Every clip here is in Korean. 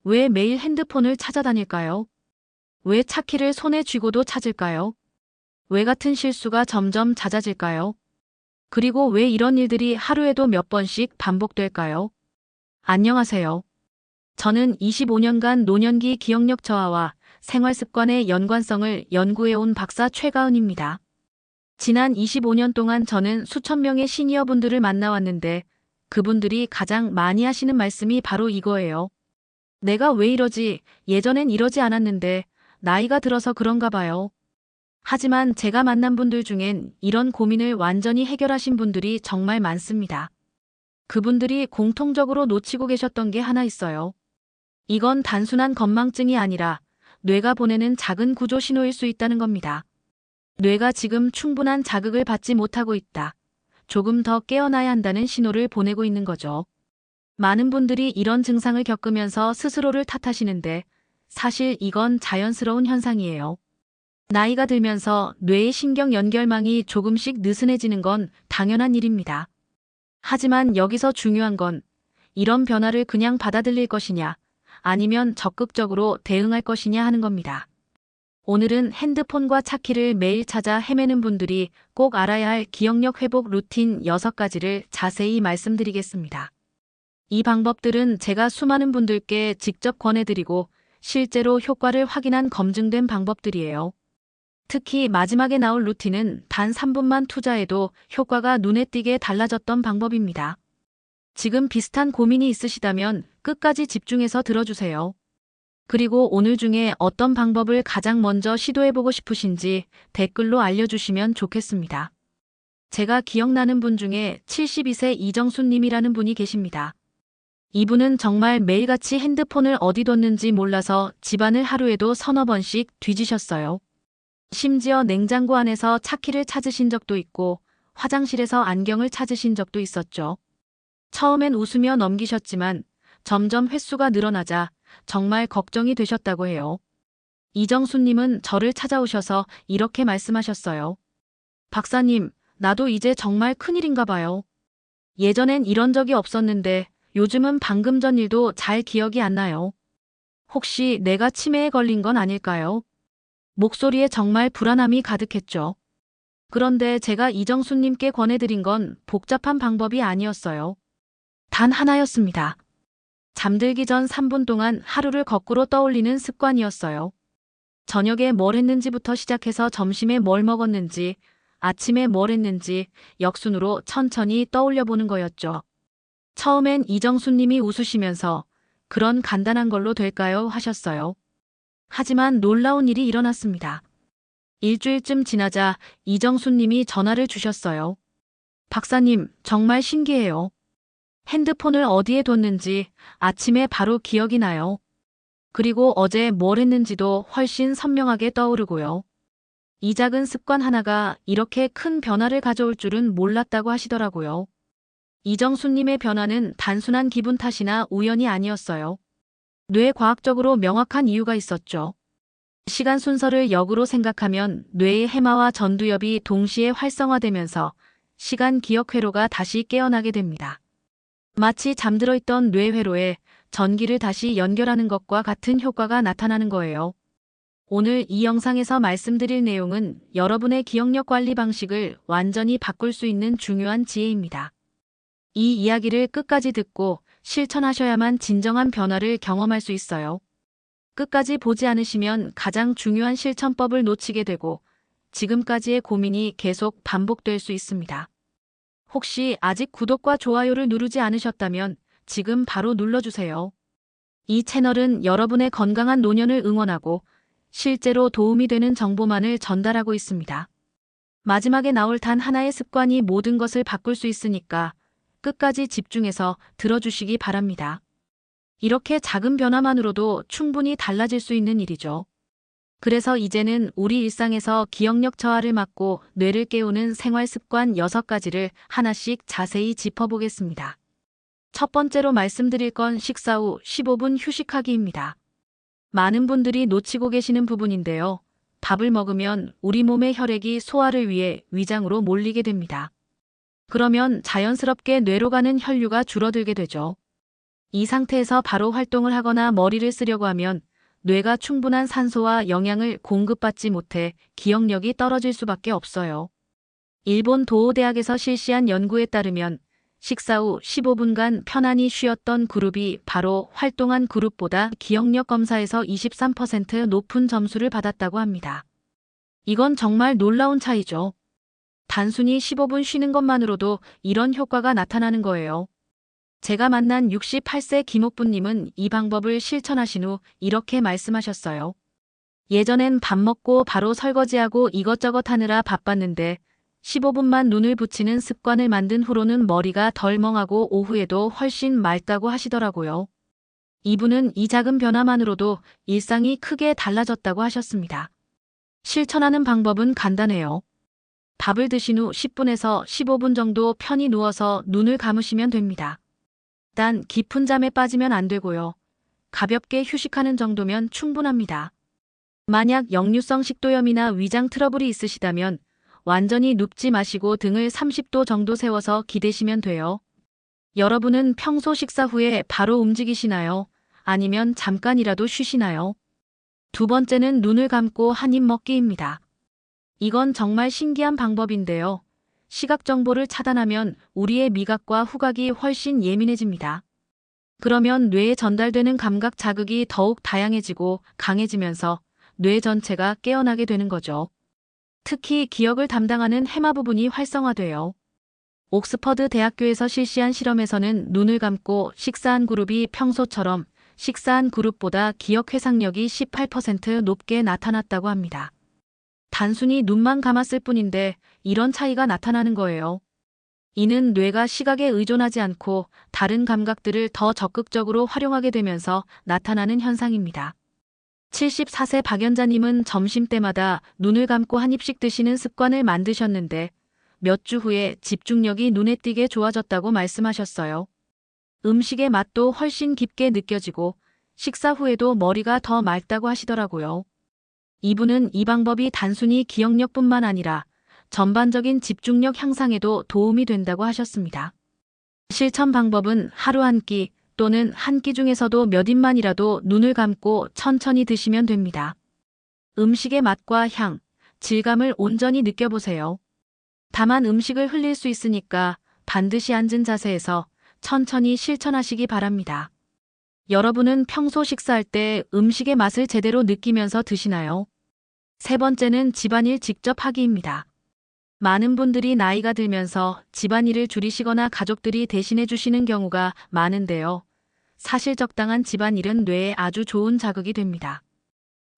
왜 매일 핸드폰을 찾아다닐까요? 왜 차키를 손에 쥐고도 찾을까요? 왜 같은 실수가 점점 잦아질까요? 그리고 왜 이런 일들이 하루에도 몇 번씩 반복될까요? 안녕하세요. 저는 25년간 노년기 기억력 저하와 생활습관의 연관성을 연구해온 박사 최가은입니다. 지난 25년 동안 저는 수천 명의 시니어분들을 만나왔는데 그분들이 가장 많이 하시는 말씀이 바로 이거예요. 내가 왜 이러지? 예전엔 이러지 않았는데 나이가 들어서 그런가 봐요. 하지만 제가 만난 분들 중엔 이런 고민을 완전히 해결하신 분들이 정말 많습니다. 그분들이 공통적으로 놓치고 계셨던 게 하나 있어요. 이건 단순한 건망증이 아니라 뇌가 보내는 작은 구조 신호일 수 있다는 겁니다. 뇌가 지금 충분한 자극을 받지 못하고 있다. 조금 더 깨어나야 한다는 신호를 보내고 있는 거죠. 많은 분들이 이런 증상을 겪으면서 스스로를 탓하시는데 사실 이건 자연스러운 현상이에요. 나이가 들면서 뇌의 신경 연결망이 조금씩 느슨해지는 건 당연한 일입니다. 하지만 여기서 중요한 건 이런 변화를 그냥 받아들일 것이냐 아니면 적극적으로 대응할 것이냐 하는 겁니다. 오늘은 핸드폰과 차키를 매일 찾아 헤매는 분들이 꼭 알아야 할 기억력 회복 루틴 6가지를 자세히 말씀드리겠습니다. 이 방법들은 제가 수많은 분들께 직접 권해드리고 실제로 효과를 확인한 검증된 방법들이에요. 특히 마지막에 나올 루틴은 단 3분만 투자해도 효과가 눈에 띄게 달라졌던 방법입니다. 지금 비슷한 고민이 있으시다면 끝까지 집중해서 들어주세요. 그리고 오늘 중에 어떤 방법을 가장 먼저 시도해보고 싶으신지 댓글로 알려주시면 좋겠습니다. 제가 기억나는 분 중에 72세 이정수님이라는 분이 계십니다. 이분은 정말 매일같이 핸드폰을 어디 뒀는지 몰라서 집안을 하루에도 서너 번씩 뒤지셨어요. 심지어 냉장고 안에서 차키를 찾으신 적도 있고 화장실에서 안경을 찾으신 적도 있었죠. 처음엔 웃으며 넘기셨지만 점점 횟수가 늘어나자 정말 걱정이 되셨다고 해요. 이정수님은 저를 찾아오셔서 이렇게 말씀하셨어요. 박사님, 나도 이제 정말 큰일인가 봐요. 예전엔 이런 적이 없었는데 요즘은 방금 전 일도 잘 기억이 안 나요. 혹시 내가 치매에 걸린 건 아닐까요? 목소리에 정말 불안함이 가득했죠. 그런데 제가 이정수님께 권해드린 건 복잡한 방법이 아니었어요. 단 하나였습니다. 잠들기 전 3분 동안 하루를 거꾸로 떠올리는 습관이었어요. 저녁에 뭘 했는지부터 시작해서 점심에 뭘 먹었는지, 아침에 뭘 했는지 역순으로 천천히 떠올려 보는 거였죠. 처음엔 이정수님이 웃으시면서 그런 간단한 걸로 될까요? 하셨어요. 하지만 놀라운 일이 일어났습니다. 일주일쯤 지나자 이정수님이 전화를 주셨어요. 박사님, 정말 신기해요. 핸드폰을 어디에 뒀는지 아침에 바로 기억이 나요. 그리고 어제 뭘 했는지도 훨씬 선명하게 떠오르고요. 이 작은 습관 하나가 이렇게 큰 변화를 가져올 줄은 몰랐다고 하시더라고요. 이정수님의 변화는 단순한 기분 탓이나 우연이 아니었어요. 뇌과학적으로 명확한 이유가 있었죠. 시간 순서를 역으로 생각하면 뇌의 해마와 전두엽이 동시에 활성화되면서 시간 기억 회로가 다시 깨어나게 됩니다. 마치 잠들어 있던 뇌 회로에 전기를 다시 연결하는 것과 같은 효과가 나타나는 거예요. 오늘 이 영상에서 말씀드릴 내용은 여러분의 기억력 관리 방식을 완전히 바꿀 수 있는 중요한 지혜입니다. 이 이야기를 끝까지 듣고 실천하셔야만 진정한 변화를 경험할 수 있어요. 끝까지 보지 않으시면 가장 중요한 실천법을 놓치게 되고 지금까지의 고민이 계속 반복될 수 있습니다. 혹시 아직 구독과 좋아요를 누르지 않으셨다면 지금 바로 눌러주세요. 이 채널은 여러분의 건강한 노년을 응원하고 실제로 도움이 되는 정보만을 전달하고 있습니다. 마지막에 나올 단 하나의 습관이 모든 것을 바꿀 수 있으니까 끝까지 집중해서 들어주시기 바랍니다. 이렇게 작은 변화만으로도 충분히 달라질 수 있는 일이죠. 그래서 이제는 우리 일상에서 기억력 저하를 막고 뇌를 깨우는 생활 습관 6가지를 하나씩 자세히 짚어보겠습니다. 첫 번째로 말씀드릴 건 식사 후 15분 휴식하기입니다. 많은 분들이 놓치고 계시는 부분인데요. 밥을 먹으면 우리 몸의 혈액이 소화를 위해 위장으로 몰리게 됩니다. 그러면 자연스럽게 뇌로 가는 혈류가 줄어들게 되죠. 이 상태에서 바로 활동을 하거나 머리를 쓰려고 하면 뇌가 충분한 산소와 영양을 공급받지 못해 기억력이 떨어질 수밖에 없어요. 일본 도호대학에서 실시한 연구에 따르면 식사 후 15분간 편안히 쉬었던 그룹이 바로 활동한 그룹보다 기억력 검사에서 23% 높은 점수를 받았다고 합니다. 이건 정말 놀라운 차이죠. 단순히 15분 쉬는 것만으로도 이런 효과가 나타나는 거예요. 제가 만난 68세 김옥부님은 이 방법을 실천하신 후 이렇게 말씀하셨어요. 예전엔 밥 먹고 바로 설거지하고 이것저것 하느라 바빴는데 15분만 눈을 붙이는 습관을 만든 후로는 머리가 덜 멍하고 오후에도 훨씬 맑다고 하시더라고요. 이분은 이 작은 변화만으로도 일상이 크게 달라졌다고 하셨습니다. 실천하는 방법은 간단해요. 밥을 드신 후 10분에서 15분 정도 편히 누워서 눈을 감으시면 됩니다. 단 깊은 잠에 빠지면 안 되고요. 가볍게 휴식하는 정도면 충분합니다. 만약 역류성 식도염이나 위장 트러블이 있으시다면 완전히 눕지 마시고 등을 30도 정도 세워서 기대시면 돼요. 여러분은 평소 식사 후에 바로 움직이시나요? 아니면 잠깐이라도 쉬시나요? 두 번째는 눈을 감고 한 입 먹기입니다. 이건 정말 신기한 방법인데요. 시각 정보를 차단하면 우리의 미각과 후각이 훨씬 예민해집니다. 그러면 뇌에 전달되는 감각 자극이 더욱 다양해지고 강해지면서 뇌 전체가 깨어나게 되는 거죠. 특히 기억을 담당하는 해마 부분이 활성화돼요. 옥스퍼드 대학교에서 실시한 실험에서는 눈을 감고 식사한 그룹이 평소처럼 식사한 그룹보다 기억 회상력이 18% 높게 나타났다고 합니다. 단순히 눈만 감았을 뿐인데 이런 차이가 나타나는 거예요. 이는 뇌가 시각에 의존하지 않고 다른 감각들을 더 적극적으로 활용하게 되면서 나타나는 현상입니다. 74세 박연자님은 점심때마다 눈을 감고 한 입씩 드시는 습관을 만드셨는데 몇 주 후에 집중력이 눈에 띄게 좋아졌다고 말씀하셨어요. 음식의 맛도 훨씬 깊게 느껴지고 식사 후에도 머리가 더 맑다고 하시더라고요. 이분은 이 방법이 단순히 기억력뿐만 아니라 전반적인 집중력 향상에도 도움이 된다고 하셨습니다. 실천 방법은 하루 한 끼 또는 한 끼 중에서도 몇 입만이라도 눈을 감고 천천히 드시면 됩니다. 음식의 맛과 향, 질감을 온전히 느껴보세요. 다만 음식을 흘릴 수 있으니까 반드시 앉은 자세에서 천천히 실천하시기 바랍니다. 여러분은 평소 식사할 때 음식의 맛을 제대로 느끼면서 드시나요? 세 번째는 집안일 직접 하기입니다. 많은 분들이 나이가 들면서 집안일을 줄이시거나 가족들이 대신해 주시는 경우가 많은데요. 사실 적당한 집안일은 뇌에 아주 좋은 자극이 됩니다.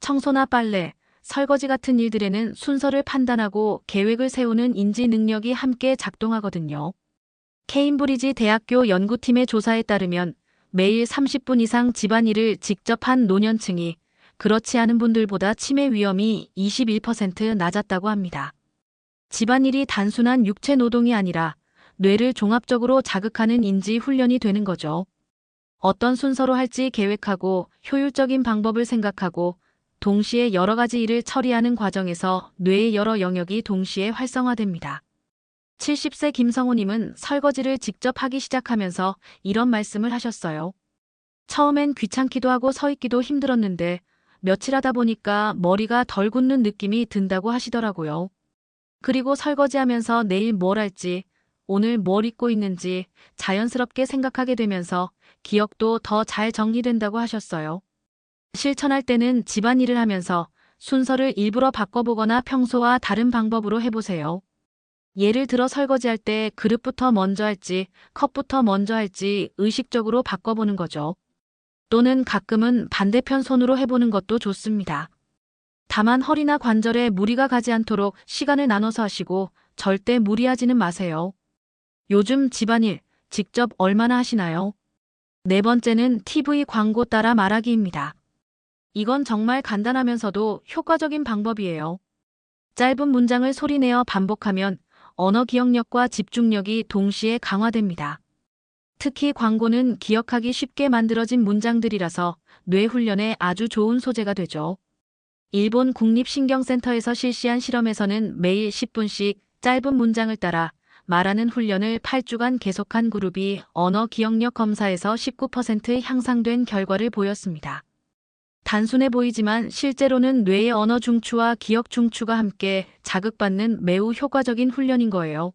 청소나 빨래, 설거지 같은 일들에는 순서를 판단하고 계획을 세우는 인지 능력이 함께 작동하거든요. 케임브리지 대학교 연구팀의 조사에 따르면 매일 30분 이상 집안일을 직접 한 노년층이 그렇지 않은 분들보다 치매 위험이 21% 낮았다고 합니다. 집안일이 단순한 육체 노동이 아니라 뇌를 종합적으로 자극하는 인지 훈련이 되는 거죠. 어떤 순서로 할지 계획하고 효율적인 방법을 생각하고 동시에 여러 가지 일을 처리하는 과정에서 뇌의 여러 영역이 동시에 활성화됩니다. 70세 김성호님은 설거지를 직접 하기 시작하면서 이런 말씀을 하셨어요. 처음엔 귀찮기도 하고 서 있기도 힘들었는데 며칠 하다 보니까 머리가 덜 굳는 느낌이 든다고 하시더라고요. 그리고 설거지하면서 내일 뭘 할지, 오늘 뭘 입고 있는지 자연스럽게 생각하게 되면서 기억도 더 잘 정리된다고 하셨어요. 실천할 때는 집안일을 하면서 순서를 일부러 바꿔보거나 평소와 다른 방법으로 해보세요. 예를 들어 설거지할 때 그릇부터 먼저 할지, 컵부터 먼저 할지 의식적으로 바꿔보는 거죠. 또는 가끔은 반대편 손으로 해보는 것도 좋습니다. 다만 허리나 관절에 무리가 가지 않도록 시간을 나눠서 하시고 절대 무리하지는 마세요. 요즘 집안일 직접 얼마나 하시나요? 네 번째는 TV 광고 따라 말하기입니다. 이건 정말 간단하면서도 효과적인 방법이에요. 짧은 문장을 소리내어 반복하면 언어 기억력과 집중력이 동시에 강화됩니다. 특히 광고는 기억하기 쉽게 만들어진 문장들이라서 뇌 훈련에 아주 좋은 소재가 되죠. 일본 국립신경센터에서 실시한 실험에서는 매일 10분씩 짧은 문장을 따라 말하는 훈련을 8주간 계속한 그룹이 언어 기억력 검사에서 19% 향상된 결과를 보였습니다. 단순해 보이지만 실제로는 뇌의 언어 중추와 기억 중추가 함께 자극받는 매우 효과적인 훈련인 거예요.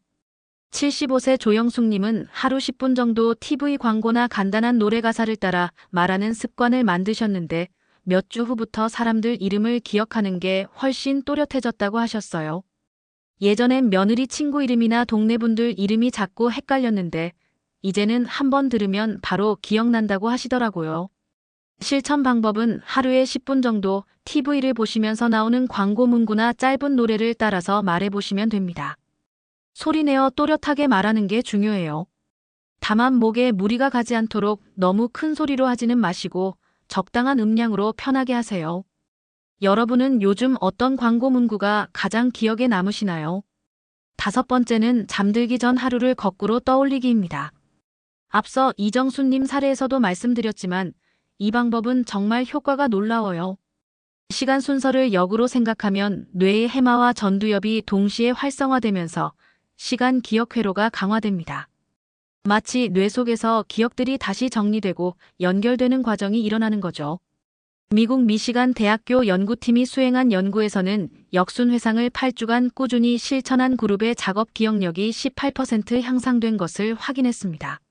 75세 조영숙님은 하루 10분 정도 TV 광고나 간단한 노래 가사를 따라 말하는 습관을 만드셨는데 몇 주 후부터 사람들 이름을 기억하는 게 훨씬 또렷해졌다고 하셨어요. 예전엔 며느리 친구 이름이나 동네 분들 이름이 자꾸 헷갈렸는데 이제는 한번 들으면 바로 기억난다고 하시더라고요. 실천 방법은 하루에 10분 정도 TV를 보시면서 나오는 광고 문구나 짧은 노래를 따라서 말해보시면 됩니다. 소리내어 또렷하게 말하는 게 중요해요. 다만 목에 무리가 가지 않도록 너무 큰 소리로 하지는 마시고 적당한 음량으로 편하게 하세요. 여러분은 요즘 어떤 광고 문구가 가장 기억에 남으시나요? 5번째는 잠들기 전 하루를 거꾸로 떠올리기입니다. 앞서 이정수님 사례에서도 말씀드렸지만 이 방법은 정말 효과가 놀라워요. 시간 순서를 역으로 생각하면 뇌의 해마와 전두엽이 동시에 활성화되면서 시간 기억 회로가 강화됩니다. 마치 뇌 속에서 기억들이 다시 정리되고 연결되는 과정이 일어나는 거죠. 미국 미시간 대학교 연구팀이 수행한 연구에서는 역순 회상을 8주간 꾸준히 실천한 그룹의 작업 기억력이 18% 향상된 것을 확인했습니다.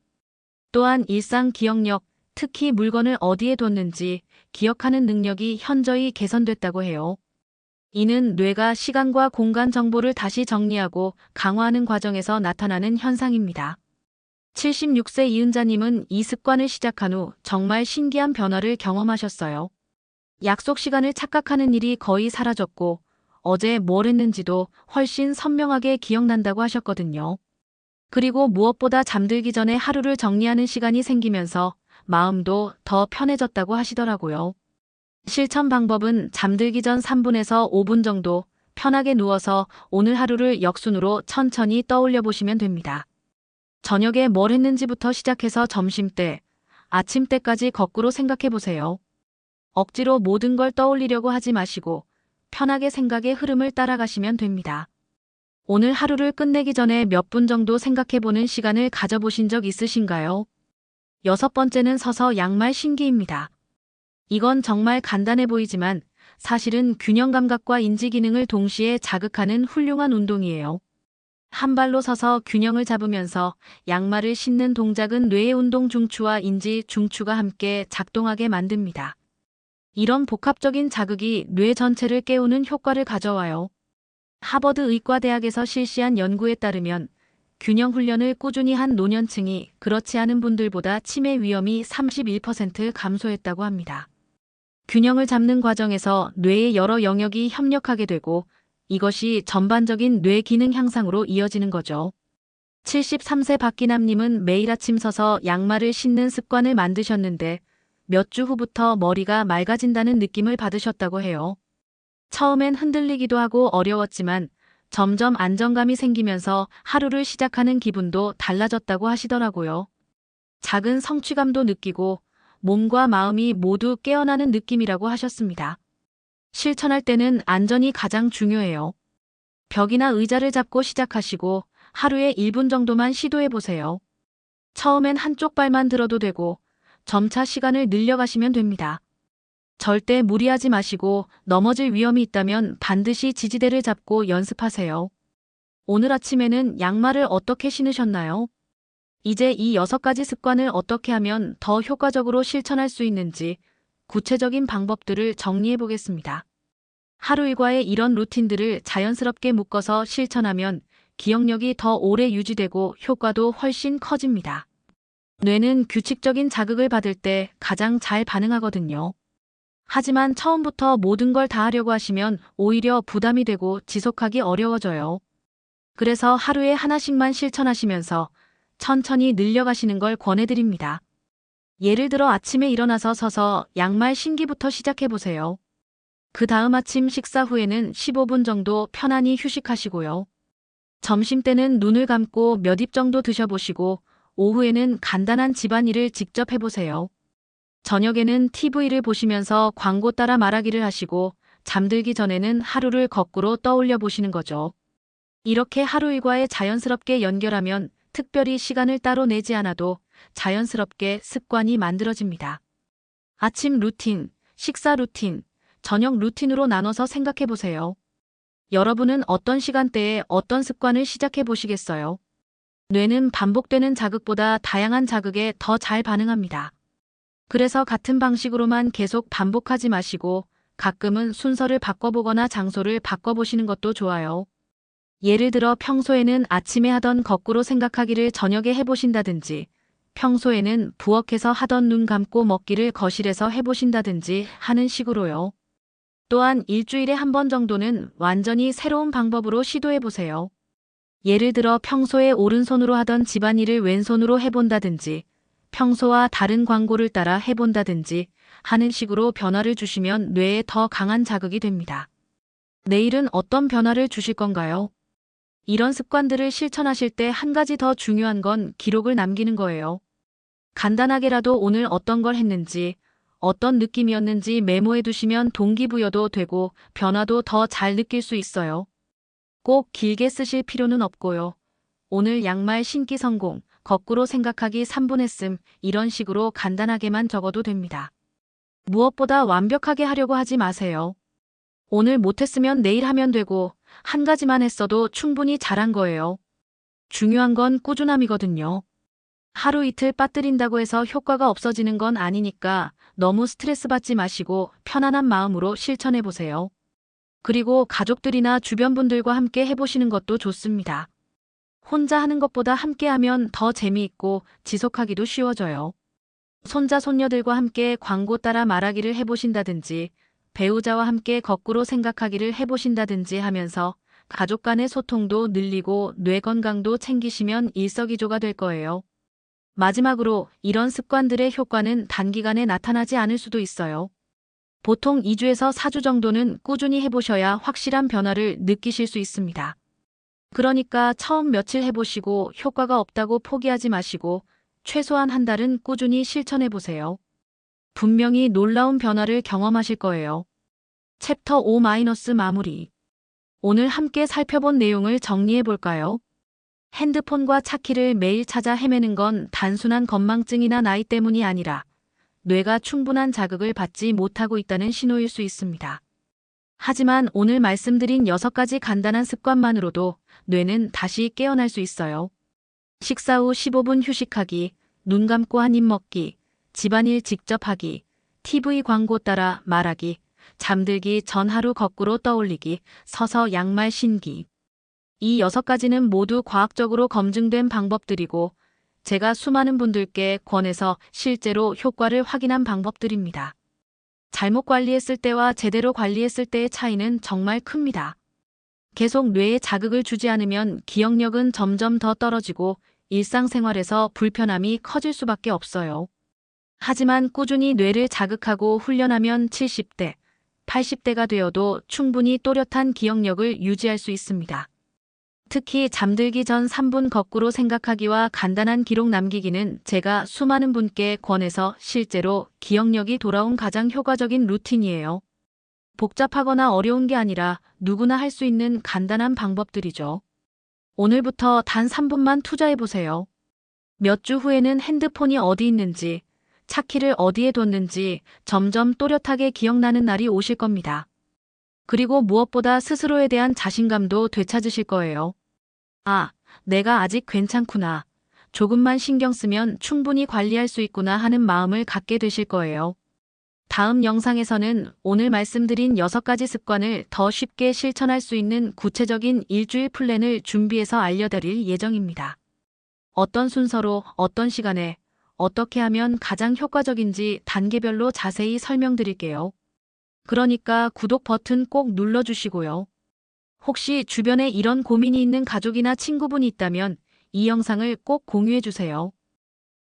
또한 일상 기억력, 특히 물건을 어디에 뒀는지 기억하는 능력이 현저히 개선됐다고 해요. 이는 뇌가 시간과 공간 정보를 다시 정리하고 강화하는 과정에서 나타나는 현상입니다. 76세 이은자님은 이 습관을 시작한 후 정말 신기한 변화를 경험하셨어요. 약속 시간을 착각하는 일이 거의 사라졌고 어제 뭘 했는지도 훨씬 선명하게 기억난다고 하셨거든요. 그리고 무엇보다 잠들기 전에 하루를 정리하는 시간이 생기면서 마음도 더 편해졌다고 하시더라고요. 실천 방법은 잠들기 전 3분에서 5분 정도 편하게 누워서 오늘 하루를 역순으로 천천히 떠올려 보시면 됩니다. 저녁에 뭘 했는지부터 시작해서 점심때, 아침때까지 거꾸로 생각해 보세요. 억지로 모든 걸 떠올리려고 하지 마시고 편하게 생각의 흐름을 따라가시면 됩니다. 오늘 하루를 끝내기 전에 몇 분 정도 생각해보는 시간을 가져보신 적 있으신가요? 6번째는 서서 양말 신기입니다. 이건 정말 간단해 보이지만 사실은 균형 감각과 인지 기능을 동시에 자극하는 훌륭한 운동이에요. 한 발로 서서 균형을 잡으면서 양말을 신는 동작은 뇌의 운동 중추와 인지 중추가 함께 작동하게 만듭니다. 이런 복합적인 자극이 뇌 전체를 깨우는 효과를 가져와요. 하버드 의과대학에서 실시한 연구에 따르면 균형 훈련을 꾸준히 한 노년층이 그렇지 않은 분들보다 치매 위험이 31% 감소했다고 합니다. 균형을 잡는 과정에서 뇌의 여러 영역이 협력하게 되고 이것이 전반적인 뇌 기능 향상으로 이어지는 거죠. 73세 박기남님은 매일 아침 서서 양말을 신는 습관을 만드셨는데 몇 주 후부터 머리가 맑아진다는 느낌을 받으셨다고 해요. 처음엔 흔들리기도 하고 어려웠지만 점점 안정감이 생기면서 하루를 시작하는 기분도 달라졌다고 하시더라고요. 작은 성취감도 느끼고 몸과 마음이 모두 깨어나는 느낌이라고 하셨습니다. 실천할 때는 안전이 가장 중요해요. 벽이나 의자를 잡고 시작하시고 하루에 1분 정도만 시도해 보세요. 처음엔 한쪽 발만 들어도 되고 점차 시간을 늘려가시면 됩니다. 절대 무리하지 마시고 넘어질 위험이 있다면 반드시 지지대를 잡고 연습하세요. 오늘 아침에는 양말을 어떻게 신으셨나요? 이제 이 6가지 습관을 어떻게 하면 더 효과적으로 실천할 수 있는지 구체적인 방법들을 정리해 보겠습니다. 하루 일과의 이런 루틴들을 자연스럽게 묶어서 실천하면 기억력이 더 오래 유지되고 효과도 훨씬 커집니다. 뇌는 규칙적인 자극을 받을 때 가장 잘 반응하거든요. 하지만 처음부터 모든 걸 다 하려고 하시면 오히려 부담이 되고 지속하기 어려워져요. 그래서 하루에 하나씩만 실천하시면서 천천히 늘려가시는 걸 권해드립니다. 예를 들어 아침에 일어나서 서서 양말 신기부터 시작해보세요. 그 다음 아침 식사 후에는 15분 정도 편안히 휴식하시고요. 점심때는 눈을 감고 몇 입 정도 드셔보시고 오후에는 간단한 집안일을 직접 해보세요. 저녁에는 TV를 보시면서 광고 따라 말하기를 하시고 잠들기 전에는 하루를 거꾸로 떠올려 보시는 거죠. 이렇게 하루 일과에 자연스럽게 연결하면 특별히 시간을 따로 내지 않아도 자연스럽게 습관이 만들어집니다. 아침 루틴, 식사 루틴, 저녁 루틴으로 나눠서 생각해 보세요. 여러분은 어떤 시간대에 어떤 습관을 시작해 보시겠어요? 뇌는 반복되는 자극보다 다양한 자극에 더 잘 반응합니다. 그래서 같은 방식으로만 계속 반복하지 마시고 가끔은 순서를 바꿔보거나 장소를 바꿔보시는 것도 좋아요. 예를 들어 평소에는 아침에 하던 거꾸로 생각하기를 저녁에 해보신다든지, 평소에는 부엌에서 하던 눈 감고 먹기를 거실에서 해보신다든지 하는 식으로요. 또한 일주일에 한 번 정도는 완전히 새로운 방법으로 시도해보세요. 예를 들어 평소에 오른손으로 하던 집안일을 왼손으로 해본다든지, 평소와 다른 광고를 따라 해본다든지 하는 식으로 변화를 주시면 뇌에 더 강한 자극이 됩니다. 내일은 어떤 변화를 주실 건가요? 이런 습관들을 실천하실 때 한 가지 더 중요한 건 기록을 남기는 거예요. 간단하게라도 오늘 어떤 걸 했는지, 어떤 느낌이었는지 메모해 두시면 동기부여도 되고 변화도 더 잘 느낄 수 있어요. 꼭 길게 쓰실 필요는 없고요. 오늘 양말 신기 성공, 거꾸로 생각하기 3분 했음, 이런 식으로 간단하게만 적어도 됩니다. 무엇보다 완벽하게 하려고 하지 마세요. 오늘 못했으면 내일 하면 되고, 한 가지만 했어도 충분히 잘한 거예요. 중요한 건 꾸준함이거든요. 하루 이틀 빠뜨린다고 해서 효과가 없어지는 건 아니니까 너무 스트레스 받지 마시고 편안한 마음으로 실천해 보세요. 그리고 가족들이나 주변 분들과 함께 해보시는 것도 좋습니다. 혼자 하는 것보다 함께 하면 더 재미있고 지속하기도 쉬워져요. 손자, 손녀들과 함께 광고 따라 말하기를 해보신다든지, 배우자와 함께 거꾸로 생각하기를 해보신다든지 하면서 가족 간의 소통도 늘리고 뇌 건강도 챙기시면 일석이조가 될 거예요. 마지막으로 이런 습관들의 효과는 단기간에 나타나지 않을 수도 있어요. 보통 2주에서 4주 정도는 꾸준히 해보셔야 확실한 변화를 느끼실 수 있습니다. 그러니까 처음 며칠 해보시고 효과가 없다고 포기하지 마시고 최소한 한 달은 꾸준히 실천해보세요. 분명히 놀라운 변화를 경험하실 거예요. 챕터 5 마무리. 오늘 함께 살펴본 내용을 정리해 볼까요? 핸드폰과 차키를 매일 찾아 헤매는 건 단순한 건망증이나 나이 때문이 아니라 뇌가 충분한 자극을 받지 못하고 있다는 신호일 수 있습니다. 하지만 오늘 말씀드린 6가지 간단한 습관만으로도 뇌는 다시 깨어날 수 있어요. 식사 후 15분 휴식하기, 눈 감고 한 입 먹기, 집안일 직접 하기, TV 광고 따라 말하기, 잠들기 전 하루 거꾸로 떠올리기, 서서 양말 신기. 이 6가지는 모두 과학적으로 검증된 방법들이고 제가 수많은 분들께 권해서 실제로 효과를 확인한 방법들입니다. 잘못 관리했을 때와 제대로 관리했을 때의 차이는 정말 큽니다. 계속 뇌에 자극을 주지 않으면 기억력은 점점 더 떨어지고 일상생활에서 불편함이 커질 수밖에 없어요. 하지만 꾸준히 뇌를 자극하고 훈련하면 70대, 80대가 되어도 충분히 또렷한 기억력을 유지할 수 있습니다. 특히 잠들기 전 3분 거꾸로 생각하기와 간단한 기록 남기기는 제가 수많은 분께 권해서 실제로 기억력이 돌아온 가장 효과적인 루틴이에요. 복잡하거나 어려운 게 아니라 누구나 할 수 있는 간단한 방법들이죠. 오늘부터 단 3분만 투자해보세요. 몇 주 후에는 핸드폰이 어디 있는지, 차키를 어디에 뒀는지 점점 또렷하게 기억나는 날이 오실 겁니다. 그리고 무엇보다 스스로에 대한 자신감도 되찾으실 거예요. 아, 내가 아직 괜찮구나. 조금만 신경 쓰면 충분히 관리할 수 있구나 하는 마음을 갖게 되실 거예요. 다음 영상에서는 오늘 말씀드린 6가지 습관을 더 쉽게 실천할 수 있는 구체적인 일주일 플랜을 준비해서 알려드릴 예정입니다. 어떤 순서로, 어떤 시간에, 어떻게 하면 가장 효과적인지 단계별로 자세히 설명드릴게요. 그러니까 구독 버튼 꼭 눌러주시고요. 혹시 주변에 이런 고민이 있는 가족이나 친구분이 있다면 이 영상을 꼭 공유해주세요.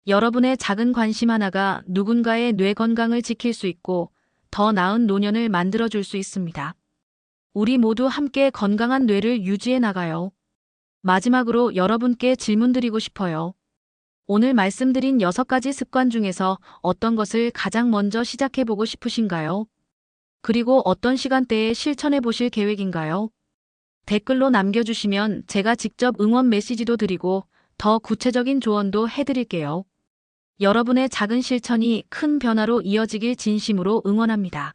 여러분의 작은 관심 하나가 누군가의 뇌 건강을 지킬 수 있고 더 나은 노년을 만들어줄 수 있습니다. 우리 모두 함께 건강한 뇌를 유지해 나가요. 마지막으로 여러분께 질문드리고 싶어요. 오늘 말씀드린 6가지 습관 중에서 어떤 것을 가장 먼저 시작해보고 싶으신가요? 그리고 어떤 시간대에 실천해 보실 계획인가요? 댓글로 남겨주시면 제가 직접 응원 메시지도 드리고 더 구체적인 조언도 해드릴게요. 여러분의 작은 실천이 큰 변화로 이어지길 진심으로 응원합니다.